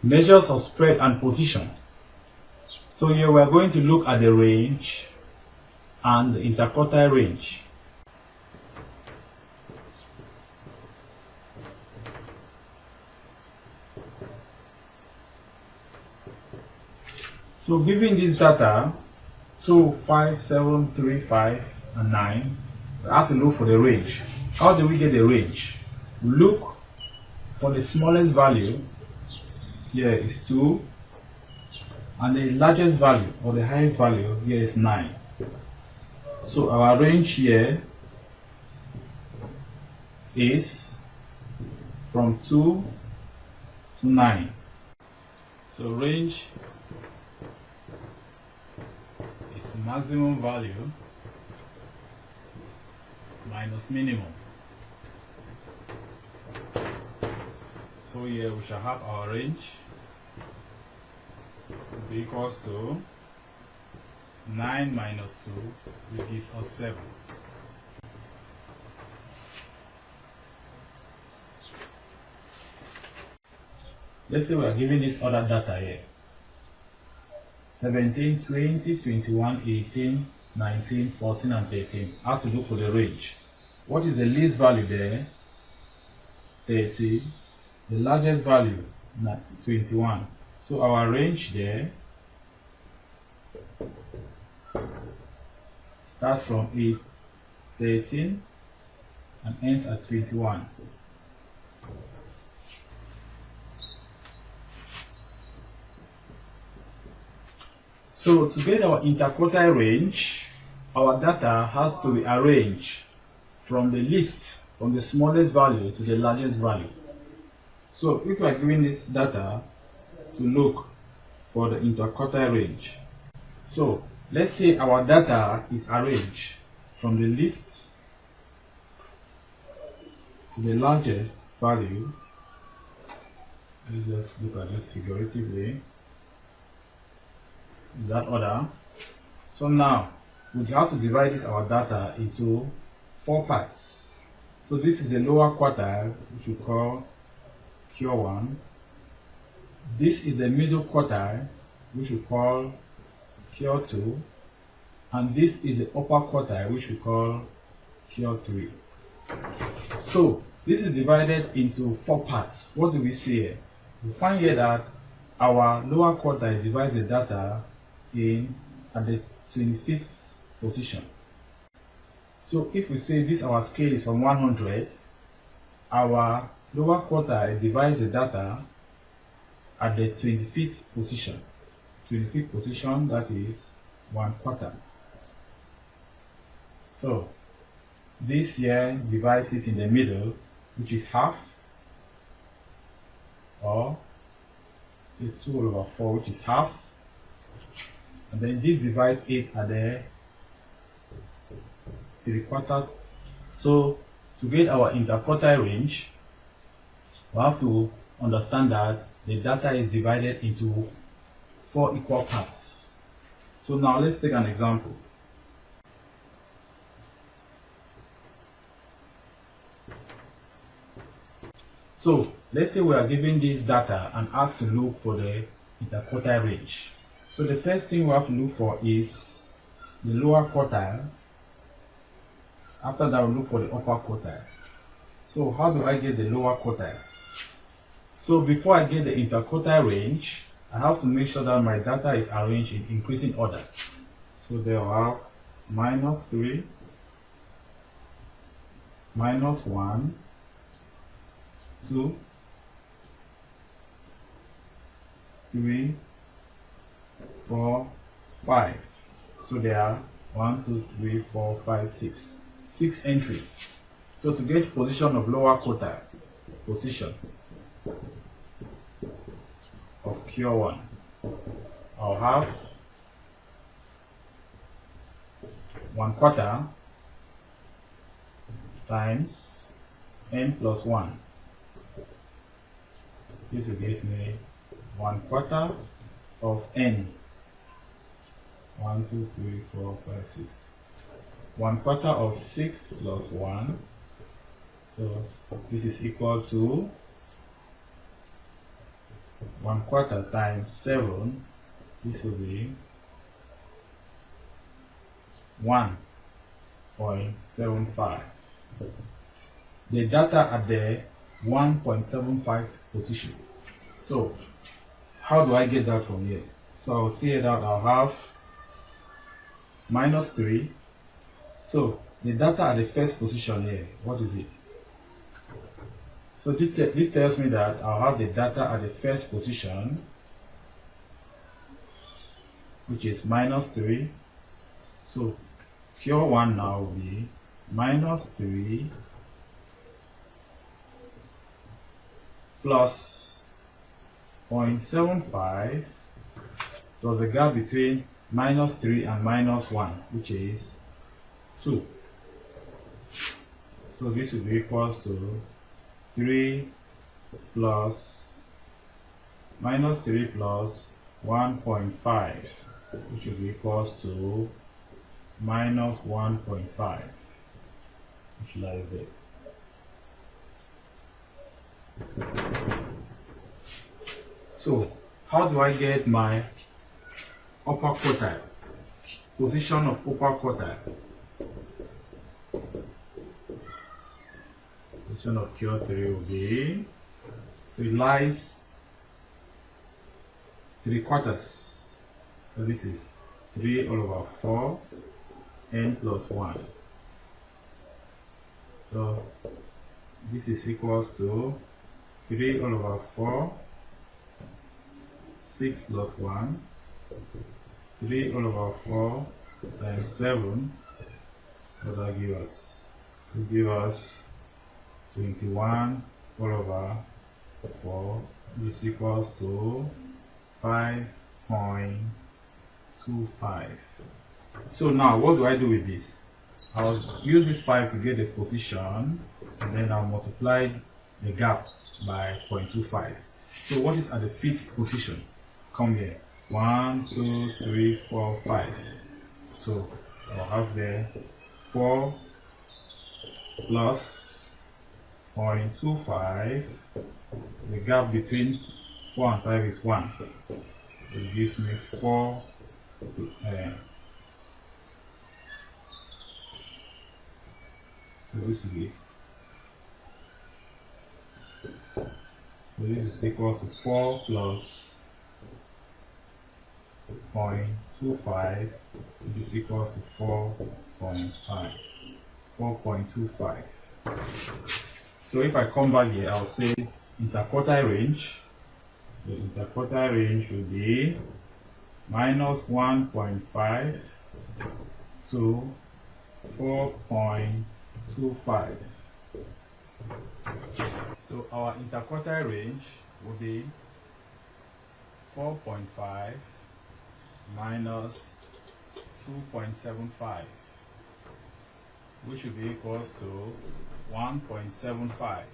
Measures of spread and position. So here we are going to look at the range and the interquartile range. So given this data 2, 5, 7, 3, 5 and 9, we have to look for the range. How do we get the range? We look for the smallest value. Here is 2, and the largest value or the highest value here is 9. So our range here is from 2 to 9. So range is maximum value minus minimum. So here we shall have our range be equals to 9 minus 2, which gives us 7. Let's say we are given this other data here. 17, 20, 21, 18, 19, 14 and 13. How to look for the range? What is the least value there? 30. The largest value, 21. So our range there starts from 13 and ends at 21. So to get our interquartile range, our data has to be arranged from the least, from the smallest value to the largest value. So if we are given this data to look for the interquartile range, so let's say our data is arranged from the least to the largest value. Let's just look at this figuratively in that order. So now we have to divide this our data into 4 parts. So this is the lower quartile, which we call Q1. This is the middle quartile, which we call Q2, and this is the upper quartile, which we call Q3. So this is divided into 4 parts. What do we see here? We find here that our lower quartile divides the data in at the 25th position. So if we say this our scale is from 100, our lower quartile divides the data at the 25th position. 25th position, that is 1/4. So this here divides it in the middle, which is half, or 2/4, which is half, and then this divides it at the 3/4. So to get our interquartile range, we have to understand that the data is divided into 4 equal parts. So now let's take an example. So let's say we are given this data and asked to look for the interquartile range. So the first thing we have to look for is the lower quartile. After that, we look for the upper quartile. So how do I get the lower quartile? So before I get the interquartile range, I have to make sure that my data is arranged in increasing order. So there I have -3, -1, 2, 3, 4, 5. So there are 1, 2, 3, 4, 5, 6. 6 entries. So to get position of lower quartile, position of Q1, I'll have 1/4 times n plus 1. This will give me 1/4 of n. 1, 2, 3, 4, 5, 6. 1/4 of 6 plus 1. So this is equal to 1/4 times 7, this will be 1.75. The data at the 1.75 position. So how do I get that from here? So I'll see that I'll have minus 3. So the data at the first position here, what is it? So this tells me that I'll have the data at the first position, which is minus 3. So cure 1 now will be minus 3 plus 0.75 plus the gap between minus 3 and minus 1, which is 2. So this will be equals to 3 plus minus 3 plus 1.5, which will be equals to minus 1.5, which lies there. So how do I get my upper quartile, position of upper quartile? Position of Q3 will be, so it lies 3/4. So this is 3 all over 4 n plus 1. So this is equals to 3 all over 4, 6 plus 1, 3 all over 4 times 7. What will that give us? It will give us 21 all over 4, which is equals to 5.25. So now what do I do with this? I'll use this 5 to get the position, and then I'll multiply the gap by 0.25. So what is at the fifth position? Come here. 1, 2, 3, 4, 5. So I'll have there 4 plus 0.25. The gap between 4 and 5 is 1. It gives me 4. So this is equal to 4 plus 0.25, which is equal to 4.5. 4.25. So if I come back here, I'll say interquartile range. The interquartile range will be minus 1.5 to 4.25. So our interquartile range will be 4.5 minus 2.75, which will be equals to 1.75.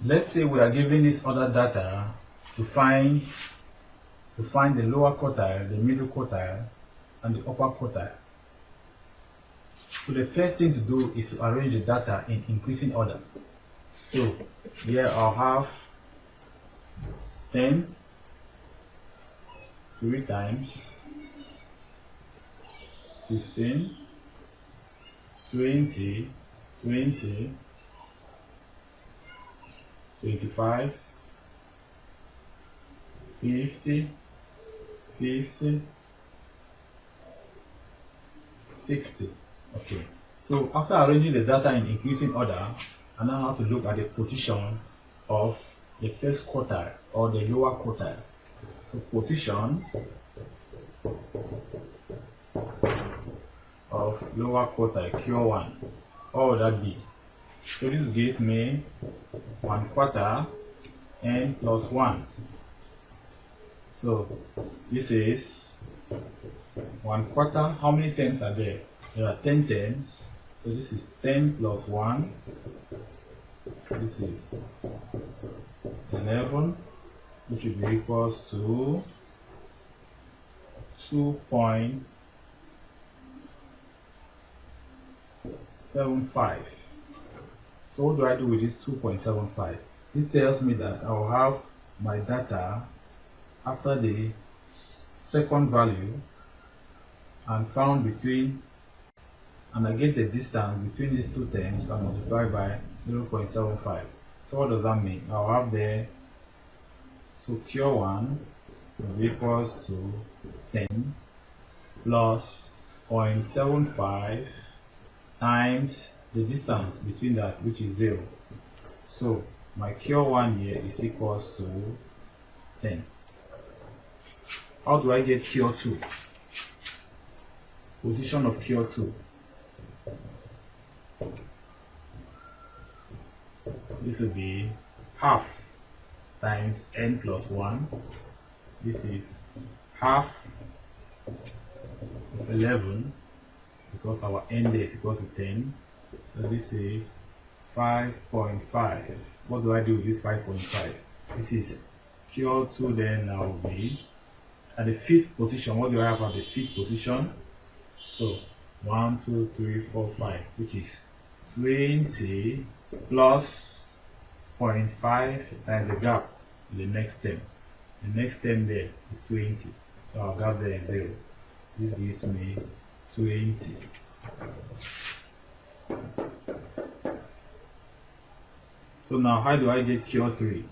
Let's say we are given this other data to find the lower quartile, the middle quartile, and the upper quartile. So the first thing to do is to arrange the data in increasing order. So here I'll have 10 3 times, 15, 20, 20, 25, 50, 50, 60. Okay. So after arranging the data in increasing order, I now have to look at the position of the first quartile or the lower quartile. So position of lower quartile, Q1. What would that be? So this gives me 1/4 n plus 1. So this is 1/4. How many terms are there? There are 10 terms. So this is 10 plus 1. This is 11, which will be equals to 2.25. 2.75. So what do I do with this 2.75? This tells me that I will have my data after the second value and found between, and I get the distance between these two terms and multiply by 0.75. So what does that mean? I'll have there, so Q1 will be equals to 10 plus 0.75 times the distance between that, which is 0. So my Q1 here is equals to 10. How do I get Q2? Position of Q2. This will be half times n plus 1. This is half of 11 because our n there is equal to 10. So this is 5.5. What do I do with this 5.5? This is Q2 then now will be at the fifth position. What do I have at the fifth position? So 1, 2, 3, 4, 5, which is 20 plus 0.5 times the gap in the next term. The next term there is 20. So our gap there is 0. This gives me 20. So now how do I get Q3?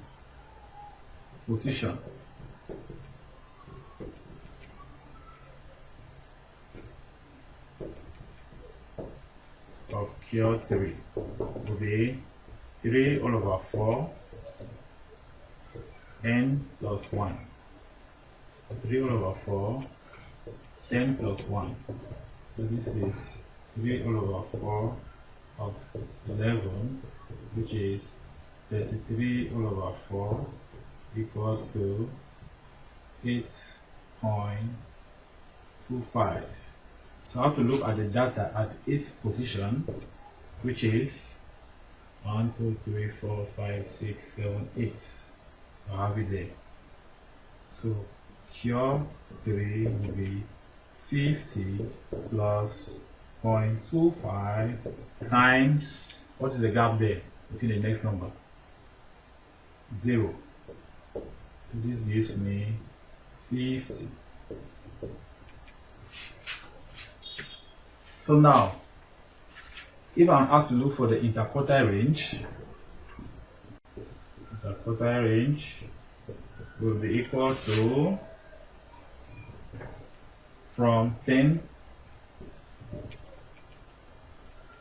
Position of Q3 will be 3 all over 4 n plus 1. 3 all over 4 10 plus 1. So this is 3 all over 4 of 11, which is 33 all over 4 equals to 8.25. So I have to look at the data at 8th position, which is 1, 2, 3, 4, 5, 6, 7, 8. So I have it there. So Q3 will be 50 plus 0.25 times, what is the gap there between the next number? 0. So this gives me 50. So now, if I'm asked to look for the interquartile range will be equal to from 10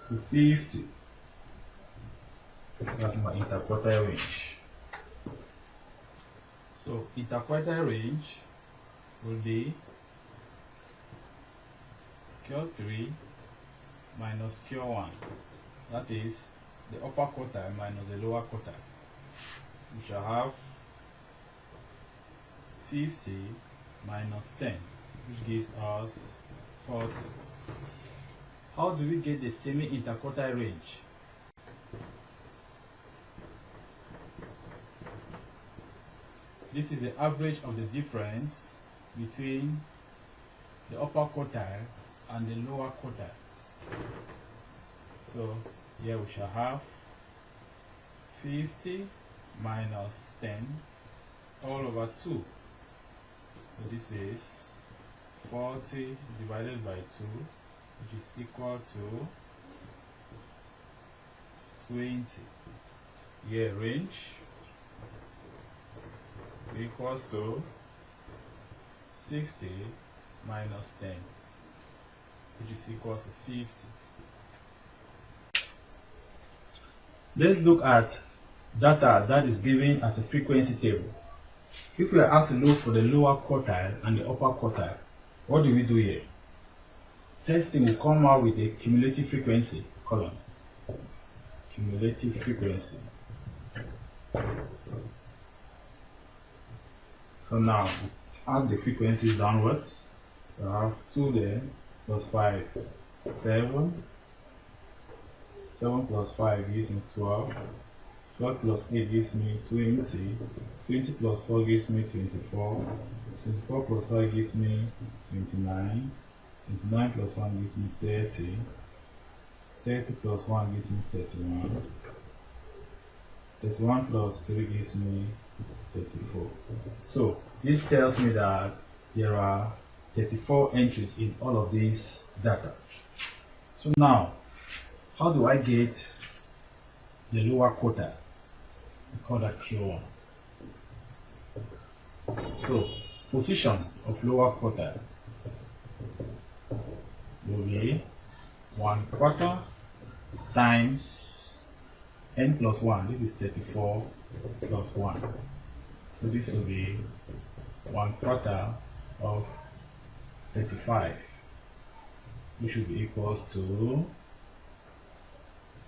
to 50. That's my interquartile range. So interquartile range will be Q3 minus Q1. That is the upper quartile minus the lower quartile. We shall have 50 minus 10, which gives us 40. How do we get the semi-interquartile range? This is the average of the difference between the upper quartile and the lower quartile. So here we shall have 50 minus 10 all over 2. So this is 40 divided by 2, which is equal to 20. Here range equals to 60 minus 10, which is equal to 50. Let's look at data that is given as a frequency table. If we are asked to look for the lower quartile and the upper quartile, what do we do here? First thing, we come out with a cumulative frequency column. Cumulative frequency. So now, add the frequencies downwards. So I have 2 there, plus 5, 7. 7 plus 5 gives me 12. 12 plus 8 gives me 20. 20 plus 4 gives me 24. 24 plus 5 gives me 29. 29 plus 1 gives me 30. 30 plus 1 gives me 31. 31 plus 3 gives me 34. So this tells me that there are 34 entries in all of these data. So now, how do I get the lower quartile? We call that Q1. So position of lower quartile will be 1/4 times n plus 1. This is 34 plus 1. So this will be 1/4 of 35, which will be equals to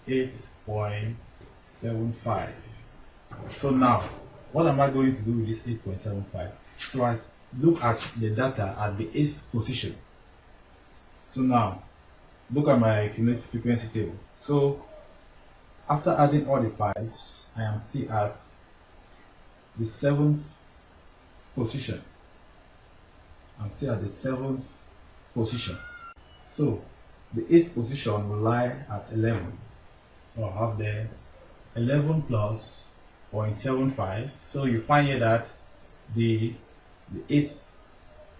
8.75. So now, what am I going to do with this 8.75? So I look at the data at the 8th position. So now, look at my cumulative frequency table. So after adding all the 5s, I am still at the 7th position. I'm still at the 7th position. So the 8th position will lie at 11. So I'll have there 11 plus 0.75. So you find here that the 8th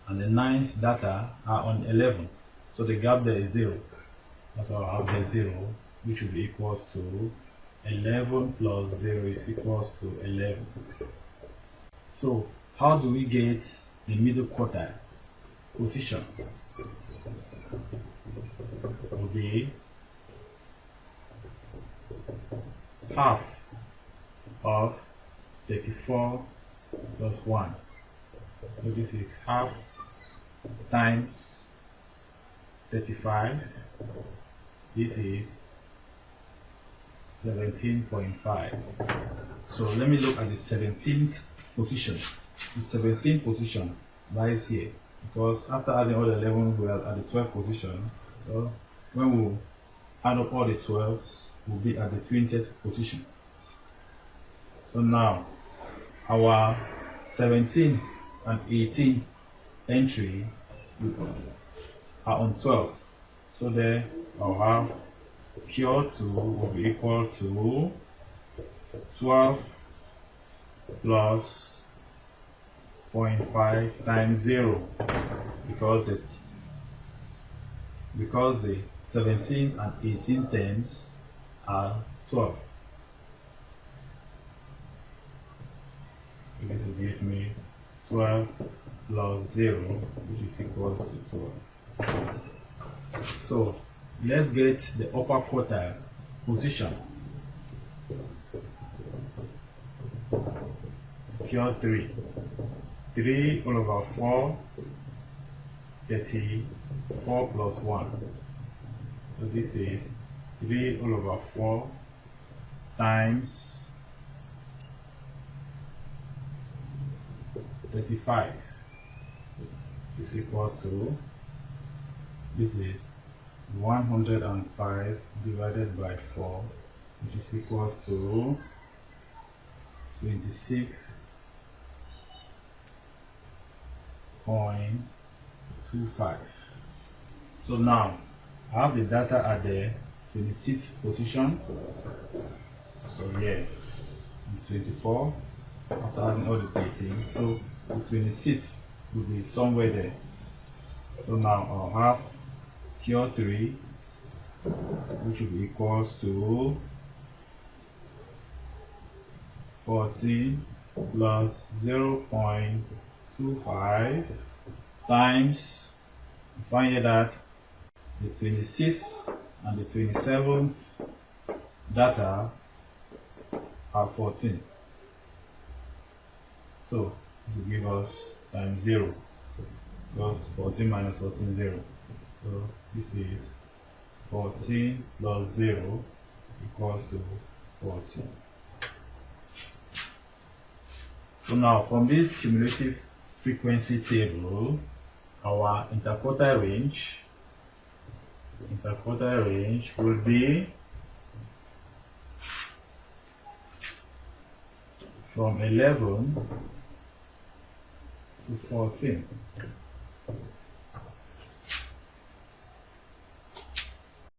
and the 9th data are on 11. So the gap there is 0. That's why I'll have there 0, which will be equals to 11 plus 0 is equals to 11. So how do we get the middle quartile position? Will be half of 34 plus 1. So this is half times 35. This is 17.5. So let me look at the 17th position. The 17th position lies here, because after adding all the 11, we are at the 12th position. So when we add up all the 12s, we'll be at the 20th position. So now our 17 and 18 entry are on 12. So there I'll have Q2 will be equal to 12 plus 0.5 times 0, because the 17 and 18 terms are 12. So this will give me 12 plus 0, which is equals to 12. So let's get the upper quartile position. Here 3 all over 4, 34 plus 1. So this is 3 all over 4 times 35. Is equals to, this is 105 divided by 4, which is equals to 26.25. So now I have the data at the 26th position. So here 24 after adding all the 13. So the 26th will be somewhere there. So now I'll have Q3, which will be equals to 14 plus 0.25 times, find here that the 26th and the 27th data are 14. So this will give us times 0, because 14 minus 14 0. So this is 14 plus 0 equals to 14. So now from this cumulative frequency table, our interquartile range will be from 11 to 14.